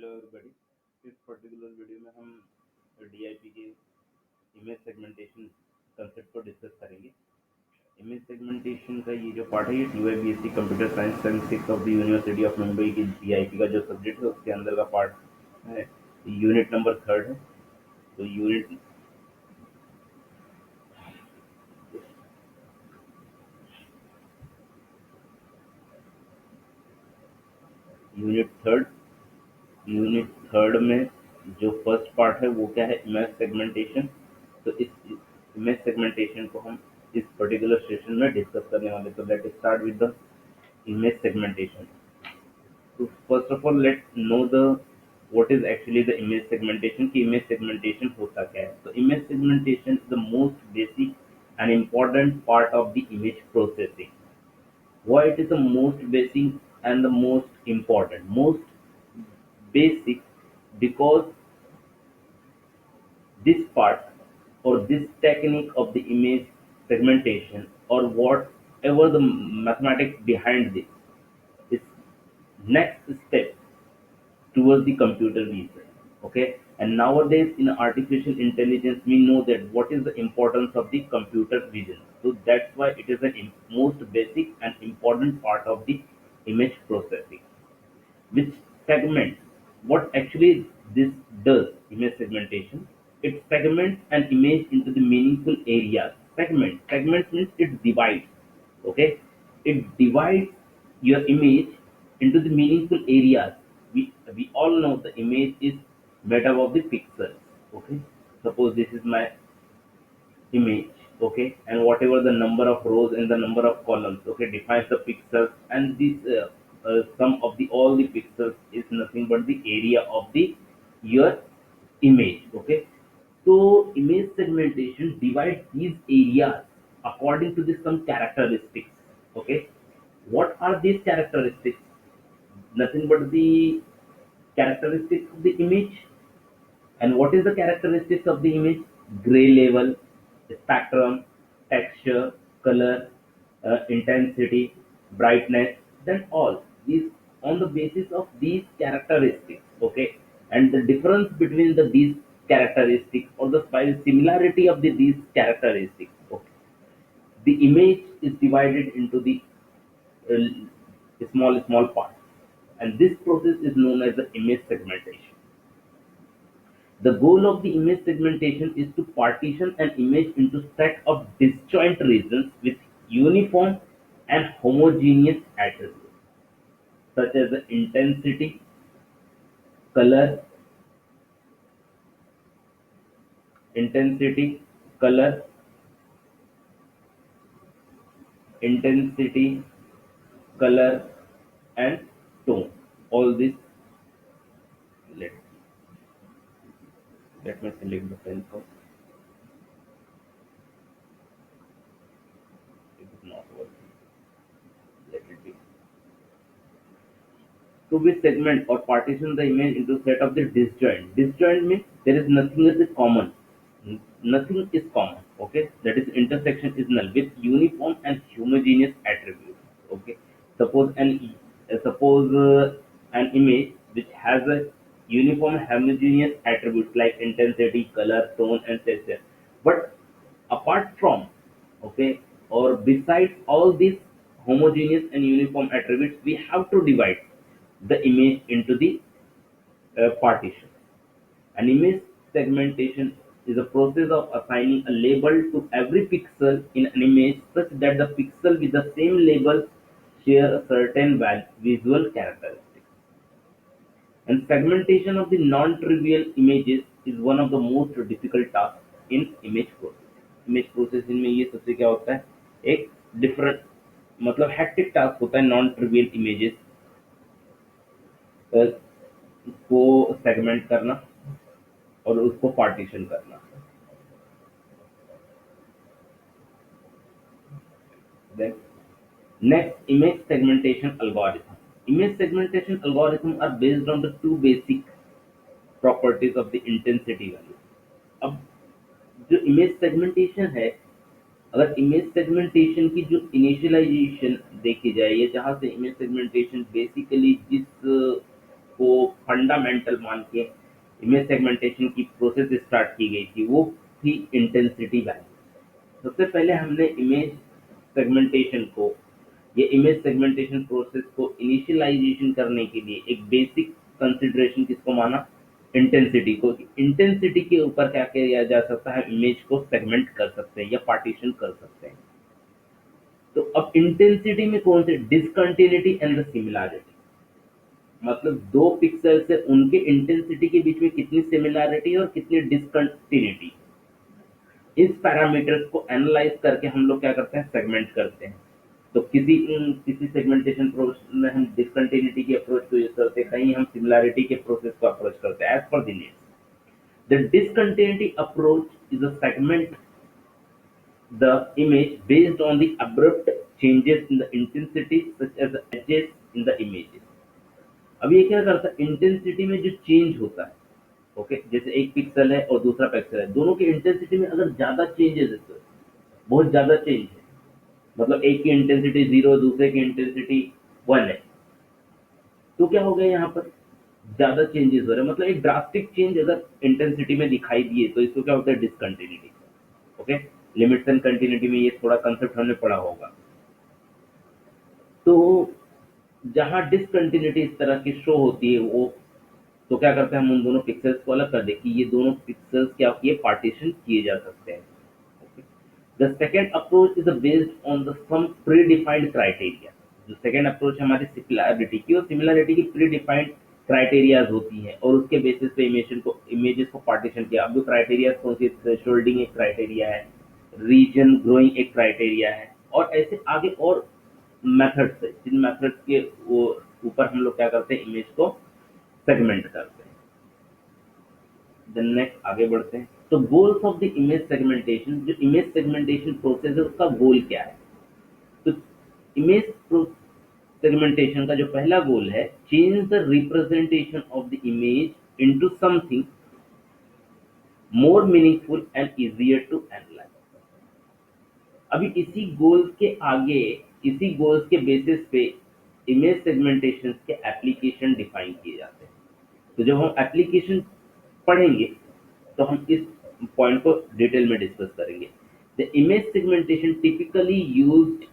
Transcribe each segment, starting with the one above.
Hello everybody. इस particular video में हम डीआईपी के इमेज सेगमेंटेशन कंसेप्ट को डिस्कस करेंगे। इमेज सेगमेंटेशन का ये जो पार्ट है, ये TYBSc computer science sem 6 of the university of Mumbai की डीआईपी का जो सब्जेक्ट है उसके अंदर का पार्ट है। यूनिट नंबर 3 है। तो यूनिट थर्ड यूनिट थर्ड में जो फर्स्ट पार्ट है वो क्या है, इमेज सेगमेंटेशन। तो इस इमेज सेगमेंटेशन को हम इस पर्टिकुलर सेशन में डिस्कस करने वाले। तो let start with the image segmentation. So first of all, let's know the what is actually the image segmentation. कि image segmentation होता क्या है? तो image segmentation is the most basic and important part of the image processing. Why it is the most basic and the most important? Most basic because this part or this technique of the image segmentation or whatever the mathematics behind this is next step towards the computer vision. Okay, and nowadays in artificial intelligence we know that what is the importance of the computer vision. So that's why it is the most basic and important part of the image processing, which segments what actually this does. Image segmentation, it segments an image into the meaningful areas. Segment means it divides. Okay, it divides your image into the meaningful areas. We all know the image is made up of the pixels. Okay, suppose this is my image. Okay, and whatever the number of rows and the number of columns, okay, defines the pixels. And this sum of the all the pixels is nothing but the area of the your image. Okay, so image segmentation divides these areas according to the some characteristics. Okay, what are these characteristics? Nothing but the characteristics of the image. And what is the characteristics of the image? Gray level, spectrum, texture, color, intensity, brightness, then all these on the basis of these characteristics. Okay, and the difference between these characteristics or the similarity of these characteristics. Okay, the image is divided into the small parts, and this process is known as the image segmentation. The goal of the image segmentation is to partition an image into set of disjoint regions with uniform and homogeneous attributes such as the color, intensity, color, intensity, color, and tone. All this, let, let me select the pen first. It is not working. Let it be. To be segment or partition the image into set of the disjoint. Disjoint means there is nothing is common. Nothing is common. Okay, that is intersection is null with uniform and homogeneous attributes. Okay, suppose an image which has a uniform homogeneous attributes like intensity, color, tone, and texture. But apart from, okay, or besides all these homogeneous and uniform attributes, we have to divide the image into the partition. An image segmentation is a process of assigning a label to every pixel in an image such that the pixel with the same label share a certain visual characteristic. And segmentation of the non-trivial images is one of the most difficult tasks in image processing. Image processing में ये सबसे क्या होता है, एक different मतलब hectic task होता है नॉन ट्रिवियल इमेजेस को सेगमेंट करना और उसको पार्टीशन करना। Then next, image segmentation algorithm. Image segmentation algorithm are based on the two basic properties of the intensity value. अब जो इमेज सेगमेंटेशन है, अगर इमेज सेगमेंटेशन की जो इनिशियलाइजेशन देखी जाए या जहाँ से इमेज सेगमेंटेशन बेसिकली जिस को फंडामेंटल मान के इमेज सेगमेंटेशन की प्रोसेस स्टार्ट की गई थी, वो थी इंटेंसिटी वैल्यू। सबसे पहले हमने इमेज सेगमेंटेशन को, ये इमेज सेगमेंटेशन प्रोसेस को इनिशियलाइजेशन करने के लिए एक बेसिक कंसिडरेशन किसको माना, इंटेंसिटी को। इंटेंसिटी के ऊपर क्या किया जा सकता है, इमेज को सेगमेंट कर सकते हैं या पार्टीशन कर सकते हैं। तो अब इंटेंसिटी में कौन से, डिसकंटिन्यूटी एंड द सिमिलैरिटी, मतलब दो पिक्सल से उनके इंटेंसिटी के बीच में कितनी सिमिलैरिटी और कितनी डिसकंटिन्यूटी, इस पैरामीटर्स को एनालाइज करके हम लोग क्या करते हैं, सेगमेंट करते हैं। तो किसी सेगमेंटेशन प्रोसेस में हम डिसकंटिन्यूटी की अप्रोच को यूज करते हैं, कहीं हम सिमिलैरिटी के प्रोसेस को अप्रोच करते हैं as per the needs. The discontinuity approach is a segment the image based on the abrupt changes in the intensity such as the edges in the images। अब ये क्या करता है, इंटेंसिटी में जो चेंज होता है, ओके, जैसे एक पिक्सल है और दूसरा पिक्सल है, दोनों की इंटेंसिटी में अगर ज्यादा चेंजेस है, तो बहुत ज्यादा चेंज है, मतलब एक की इंटेंसिटी 0 दूसरे की इंटेंसिटी 1 है, तो क्या हो गया, यहाँ पर ज्यादा चेंजेस हो रहे हैं, मतलब एक ड्रास्टिक चेंज अगर इंटेंसिटी में दिखाई दिए तो इसको क्या होता है, discontinuity. Okay, limits and continuity में ये थोड़ा कंसेप्ट हमने पढ़ा होगा। तो जहां डिसकंटिन्यूटी इस तरह की शो होती है, वो तो क्या करते हैं, हम उन दोनों पिक्सेल्स को अलग कर दे कि ये दोनों पिक्सेल्स क्या किए, पार्टीशन किए जा सकते हैं। The second approach is based on the some pre defined criteria. जो सेकेंड अप्रोच हमारी सिमिलैरिटी की और सिमिलैरिटी की प्री डिफाइंड क्राइटेरियाज होती हैं, और उसके बेसिस पे इमेजेस को पार्टीशन किया। अब जो क्राइटेरिया कौन सी, थ्रेशोल्डिंग एक क्राइटेरिया है, रीजन ग्रोइंग एक क्राइटेरिया है, और ऐसे आगे और मेथड्स है, जिन मेथड्स के वो ऊपर हम लोग क्या करते हैं, इमेज को सेगमेंट करते हैं। देन नेक्स्ट आगे बढ़ते हैं। तो goals of the image segmentation, जो इमेज सेगमेंटेशन प्रोसेस है उसका गोल क्या है। तो इमेज सेगमेंटेशन का जो पहला गोल है, change the representation of the image into something more meaningful and easier to analyse. अभी इसी गोल्स के आगे, इसी गोल्स के बेसिस पे इमेज सेगमेंटेशन के एप्लीकेशन डिफाइन किए जाते हैं। तो जब हम एप्लीकेशन पढ़ेंगे तो हम इस पॉइंट को डिटेल में डिस्कस करेंगे। The image segmentation typically used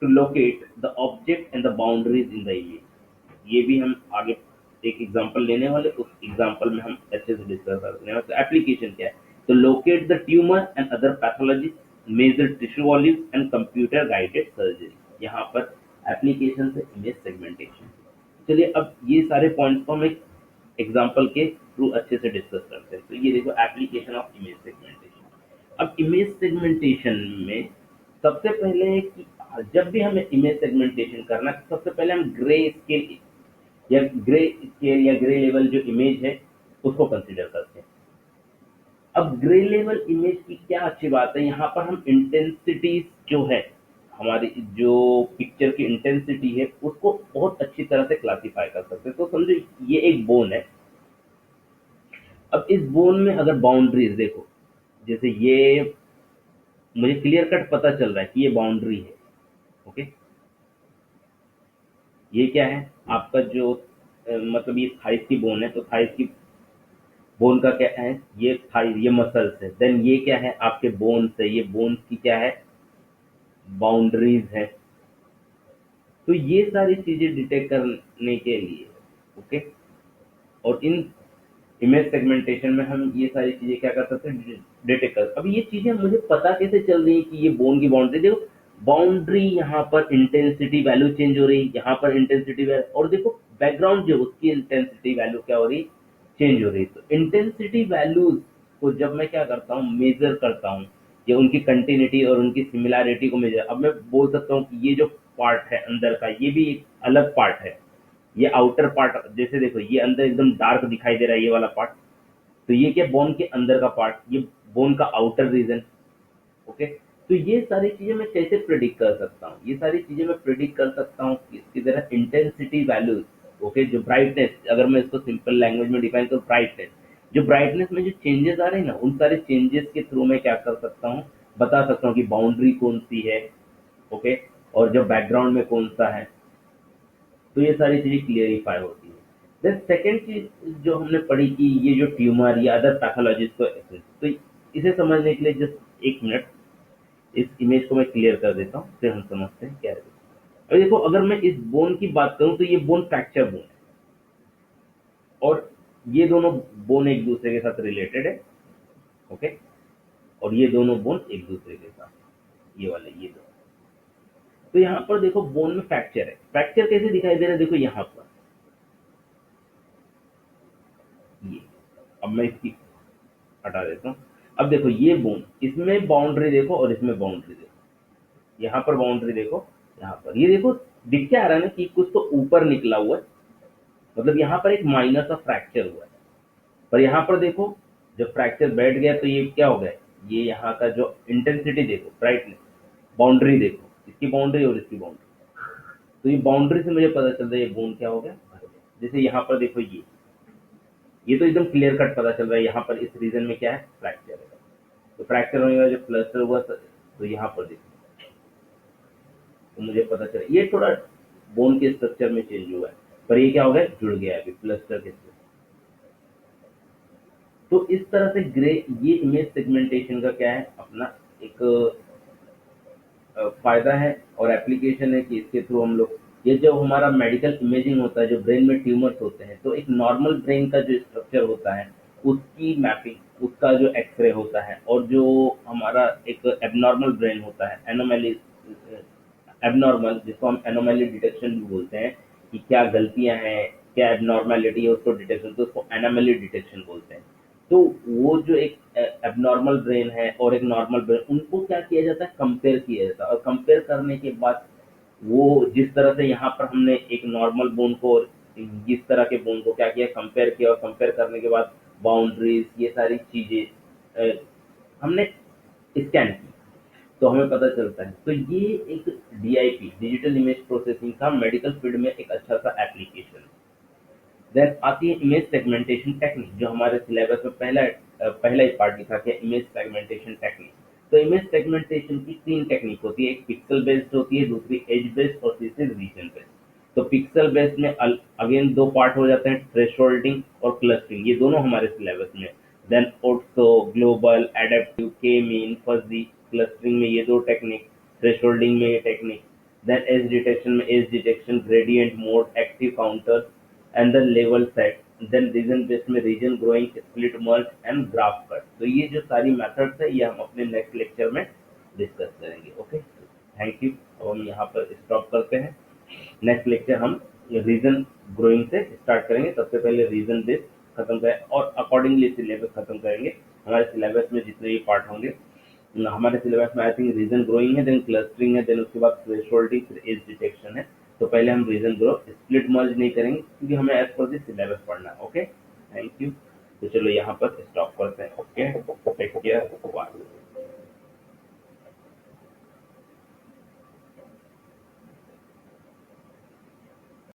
to locate the object and the boundaries in the image. ये भी हम आगे एक एग्जांपल लेने वाले, उस एग्जांपल में हम अच्छे से डिस्कस करने वाले। तो एप्लीकेशन क्या है, तो locate the tumour and other pathology, measure tissue volume and computer guided surgery. यहाँ पर एप्लीकेशन से इमेज सेगमेंटेशन। चलिए अब ये सारे पॉइंट्स को हम एक एग्जांपल के थ्रू अच्छे से डिस्कस करते हैं। तो ये देखो, एप्लीकेशन ऑफ इमेज सेगमेंटेशन। अब इमेज सेगमेंटेशन में सबसे पहले है कि जब भी हमें इमेज सेगमेंटेशन करना है, सबसे पहले हम ग्रे स्केल या ग्रे लेवल जो इमेज है उसको कंसीडर करते हैं। अब ग्रे लेवल इमेज की क्या अच्छी बात है, यहाँ पर हम इंटेंसिटी जो है, हमारी जो पिक्चर की इंटेंसिटी है उसको बहुत अच्छी तरह से क्लासिफाई कर सकते हैं। तो समझो ये एक बोन है, अब इस बोन में अगर बाउंड्रीज देखो, जैसे ये मुझे क्लियर कट पता चल रहा है कि ये बाउंड्री है, ओके, ये क्या है आपका जो मतलब ये थाइस की बोन है, तो थाइस की बोन का क्या है, ये थाई, ये मसल्स है। देन ये क्या है, आपके बोन्स है, ये बोन्स की क्या है, बाउंड्रीज है। तो ये सारी चीजें डिटेक्ट करने के लिए, ओके, और इन इमेज सेगमेंटेशन में हम ये सारी चीजें क्या कर सकते हैं, डिटेक्ट कर। अब ये चीजें मुझे पता कैसे चल रही है कि ये बोन की बाउंड्री, देखो बाउंड्री यहाँ पर इंटेंसिटी वैल्यू चेंज हो रही है, यहाँ पर इंटेंसिटी वैल्यू, और देखो बैकग्राउंड जो उसकी इंटेंसिटी वैल्यू क्या हो रही, चेंज हो रही है। तो इंटेंसिटी वैल्यूज को जब मैं क्या करता हूँ, मेजर करता हूँ, या उनकी कंटिन्यूटी और उनकी सिमिलैरिटी को मेजर, अब मैं बोल सकता हूँ कि ये जो पार्ट है अंदर का, ये भी एक अलग पार्ट है, ये आउटर पार्ट, जैसे देखो ये अंदर एकदम डार्क दिखाई दे रहा है ये वाला पार्ट, तो ये क्या, बोन के अंदर का पार्ट, ये बोन का आउटर रीजन, ओके। तो ये सारी चीजें मैं कैसे प्रिडिक्ट कर सकता हूँ, ये सारी चीजें मैं प्रिडिक्ट कर सकता हूँ इसकी तरह इंटेंसिटी वैल्यूज, ओके, जो ब्राइटनेस, अगर मैं इसको सिंपल लैंग्वेज में डिफाइन करूँ, ब्राइटनेस, जो ब्राइटनेस में जो चेंजेस आ रहे हैं ना, उन सारे चेंजेस के थ्रू मैं क्या कर सकता हूँ, बता सकता हूँ कि बाउंड्री कौन सी है, ओके, और जो बैकग्राउंड में कौन सा है। तो ये सारी चीजें क्लियरिफाई होती है। देन सेकंड चीज जो हमने पढ़ी कि ये जो ट्यूमर या अदर पैथोलॉजीज को तो इसे समझने के लिए जस्ट एक मिनट इस इमेज को मैं क्लियर कर देता हूँ, फिर हम समझते हैं क्या है। अभी देखो, अगर मैं इस बोन की बात करूँ तो ये बोन फ्रैक्चर बोन है, और ये दोनों बोन एक दूसरे के साथ रिलेटेड है। ओके, और ये दोनों बोन एक दूसरे के साथ, ये वाले ये दो। तो यहाँ पर देखो बोन में फ्रैक्चर है। फ्रैक्चर कैसे दिखाई दे रहा है, देखो यहाँ पर ये, अब मैं इसकी हटा देता हूँ। अब देखो ये बोन, इसमें बाउंड्री देखो और इसमें बाउंड्री देखो, यहाँ पर बाउंड्री देखो, यहाँ पर ये देखो, दिख क्या आ रहा है ना कि कुछ तो ऊपर निकला हुआ है, मतलब यहाँ पर एक माइनर सा फ्रैक्चर हुआ है। पर यहाँ पर देखो, जब फ्रैक्चर बैठ गया तो ये क्या हो गया, ये यहाँ का जो इंटेंसिटी देखो, ब्राइटनेस, बाउंड्री देखो, इसकी बाउंड्री और इसकी बाउंड्री, तो ये बाउंड्री से मुझे पता चलता है ये बोन क्या हो गया, भर गया। जैसे यहाँ पर देखो ये तो एकदम क्लियर कट पता चल रहा है, यहाँ पर इस रीजन में क्या है, फ्रैक्चर है। तो फ्रैक्चर होने का जो प्लस्टर हुआ तो यहाँ पर देखो, तो मुझे पता चला ये थोड़ा बोन के स्ट्रक्चर में चेंज हुआ है, पर ये क्या हो गया, जुड़ गया है अभी प्लस्टर के साथ। तो इस तरह से ग्रे, ये इमेज सेगमेंटेशन का क्या है अपना एक फायदा है और एप्लीकेशन है कि इसके थ्रू हम लोग, ये जो हमारा मेडिकल इमेजिंग होता है, जो ब्रेन में ट्यूमर्स होते हैं, तो एक नॉर्मल ब्रेन का जो स्ट्रक्चर होता है उसकी मैपिंग, उसका जो एक्सरे होता है, और जो हमारा एक एबनॉर्मल ब्रेन होता है, एनोमैली, एबनॉर्मल, जिसको हम एनोमैली डिटेक्शन भी बोलते हैं, कि क्या गलतियां हैं, क्या एबनॉर्मैलिटी है, उसको डिटेक्शन, तो उसको एनोमैली डिटेक्शन बोलते हैं। तो वो जो एक एबनॉर्मल ब्रेन है और एक नॉर्मल ब्रेन, उनको क्या किया जाता है, कंपेयर किया जाता है, और कंपेयर करने के बाद वो जिस तरह से यहाँ पर हमने एक नॉर्मल बोन को और इस तरह के बोन को क्या किया, कंपेयर किया, और कंपेयर करने के बाद बाउंड्रीज, ये सारी चीजें हमने स्कैन की, तो हमें पता चलता है। तो ये एक डीआईपी, डिजिटल इमेज प्रोसेसिंग का मेडिकल फील्ड में एक अच्छा सा एप्लीकेशन है। देन आती है इमेज सेगमेंटेशन टेक्निक, जो हमारे सिलेबस में पहला ही पार्ट लिखा गया, इमेज सेगमेंटेशन टेक्निक। तो इमेज सेगमेंटेशन की तीन टेक्निक होती है, एक पिक्सल बेस्ड होती है, दूसरी एज बेस्ड और तीसरी रीजन बेस्ड। तो पिक्सल बेस्ड में अगेन दो पार्ट हो जाते हैं, थ्रेशोल्डिंग और क्लस्टरिंग, ये दोनों हमारे सिलेबस में। Then ortho, global, adaptive, K mean, fuzzy, clustering में ये दो टेक्निक, थ्रेशोल्डिंग में ये टेक्निक। देन एज डिटेक्शन में edge detection, gradient mode, active contour and the level set. Then region based में region growing, split merge and graph cut. तो ये जो सारी मेथड्स है ये हम अपने नेक्स्ट लेक्चर में डिस्कस करेंगे। Okay, thank you. अब हम यहाँ पर स्टॉप करते हैं। नेक्स्ट लेक्चर हम रीजन ग्रोइंग से स्टार्ट करेंगे, सबसे पहले रीजन बेस्ड खत्म करें और अकॉर्डिंगली सिलेबस खत्म करेंगे। हमारे सिलेबस में जितने भी पार्ट होंगे, हमारे सिलेबस में आई थिंक रीजन ग्रोइंग है, देन क्लस्टरिंग है, देन उसके बाद थ्रेशोल्डिंग, फिर एज डिटेक्शन है। तो पहले हम रीजन ग्रो, स्प्लिट मर्ज नहीं करेंगे क्योंकि हमें एज पर दिस सिलेबस पढ़ना है। Okay, thank you. तो चलो यहाँ पर स्टॉप करते हैं। Okay, take care.